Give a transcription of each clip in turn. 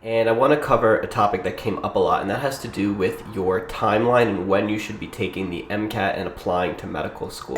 And I want to cover a topic that came up a lot, and that has to do with your timeline and when you should be taking the MCAT and applying to medical school.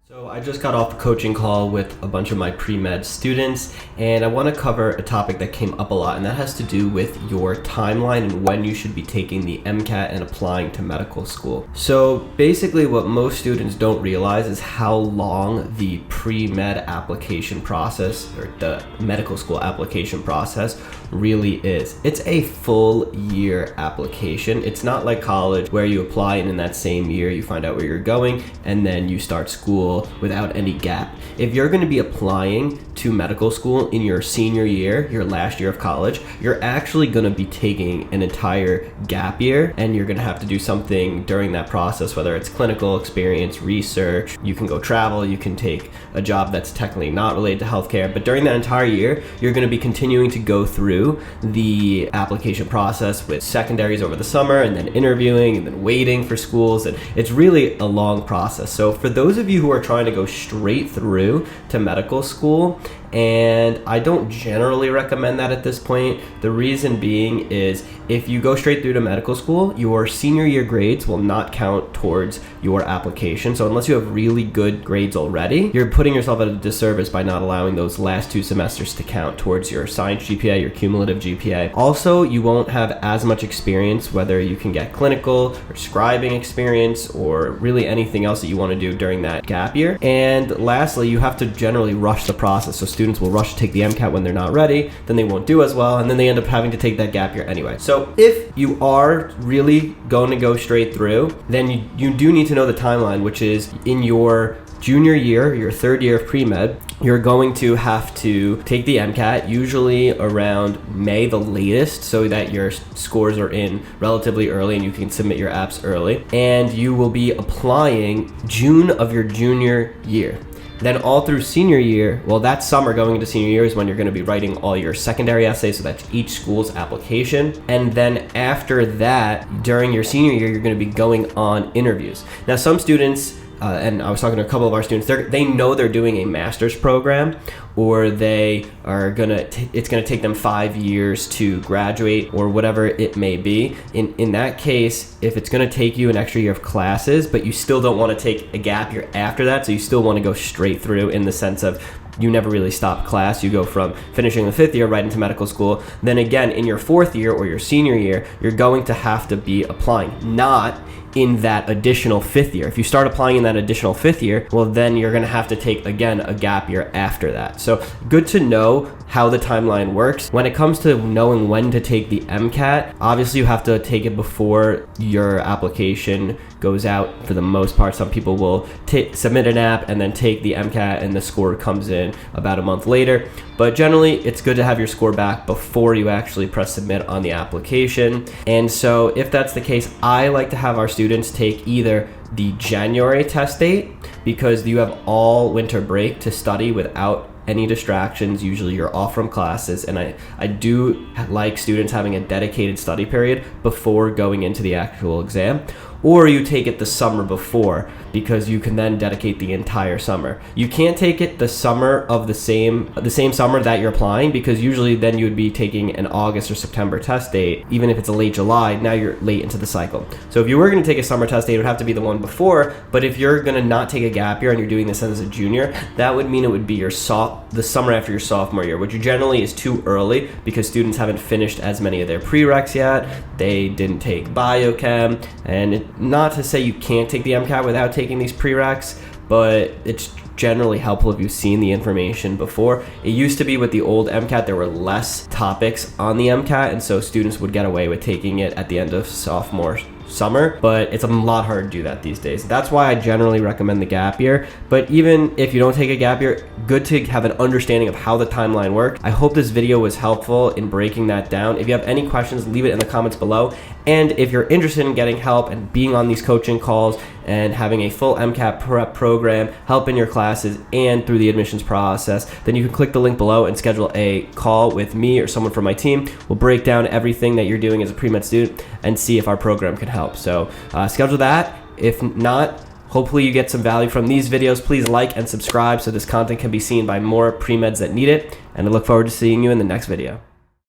So I just got off a coaching call with a bunch of my pre-med students, and I want to cover a topic that came up a lot, and that has to do with your timeline and when you should be taking the MCAT and applying to medical school. So basically what most students don't realize is how long the pre-med application process, or the medical school application process, really is. It's a full year application. It's not like college where you apply and in that same year you find out where you're going and then you start school without any gap. If you're going to be applying to medical school in your senior year, your last year of college, you're actually going to be taking an entire gap year, and you're going to have to do something during that process, whether it's clinical experience, research. You can go travel, you can take a job that's technically not related to healthcare, but during that entire year, you're going to be continuing to go through the application process with secondaries over the summer, and then interviewing, and then waiting for schools, and it's really a long process. So for those of you who are trying to go straight through to medical school, and I don't generally recommend that at this point. The reason being is if you go straight through to medical school, your senior year grades will not count towards your application. So unless you have really good grades already, you're putting yourself at a disservice by not allowing those last 2 semesters to count towards your science GPA, your cumulative GPA. Also, you won't have as much experience, whether you can get clinical or scribing experience or really anything else that you want to do during that gap year. And lastly, you have to generally rush the process. So students will rush to take the MCAT when they're not ready, then they won't do as well, and then they end up having to take that gap year anyway. So if you are really going to go straight through, then you do need to know the timeline, which is in your junior year, your third year of pre-med, you're going to have to take the MCAT usually around May the latest, so that your scores are in relatively early and you can submit your apps early. And you will be applying June of your junior year. Then all through senior year, well, that summer going into senior year is when you're going to be writing all your secondary essays, so that's each school's application. And then after that, during your senior year, you're going to be going on interviews. Now, some students, and I was talking to a couple of our students, they know they're doing a master's program, or they are it's gonna take them 5 years to graduate, or whatever it may be. In that case, if it's gonna take you an extra year of classes, but you still don't want to take a gap year after that, so you still want to go straight through in the sense of you never really stop class, you go from finishing the 5th year right into medical school, then again in your 4th year or your senior year, you're going to have to be applying, not in that additional 5th year. If you start applying in that additional 5th year, well, then you're going to have to take, again, a gap year after that. So good to know how the timeline works. When it comes to knowing when to take the MCAT, obviously you have to take it before your application goes out for the most part. Some people will submit an app and then take the MCAT, and the score comes in about a month later. But generally, it's good to have your score back before you actually press submit on the application. And so if that's the case, I like to have our students take either the January test date, because you have all winter break to study without any distractions. Usually you're off from classes, and I do like students having a dedicated study period before going into the actual exam. Or you take it the summer before, because you can then dedicate the entire summer. You can't take it the summer of the same summer that you're applying, because usually then you would be taking an August or September test date. Even if it's a late July, now you're late into the cycle. So if you were going to take a summer test date, it would have to be the one before. But if you're going to not take a gap year and you're doing this as a junior, that would mean it would be the summer after your sophomore year, which generally is too early because students haven't finished as many of their prereqs yet. They didn't take biochem, and not to say you can't take the MCAT without taking these prereqs, but it's generally helpful if you've seen the information before. It used to be with the old MCAT, there were less topics on the MCAT, and so students would get away with taking it at the end of sophomore summer, but it's a lot harder to do that these days. That's why I generally recommend the gap year. But even if you don't take a gap year, good to have an understanding of how the timeline works. I hope this video was helpful in breaking that down. If you have any questions, leave it in the comments below. And if you're interested in getting help and being on these coaching calls and having a full MCAT prep program, help in your classes and through the admissions process, then you can click the link below and schedule a call with me or someone from my team. We'll break down everything that you're doing as a pre-med student and see if our program can help. So schedule that. If not, Hopefully you get some value from these videos. Please like and subscribe so this content can be seen by more pre-meds that need it. And I look forward to seeing you in the next video.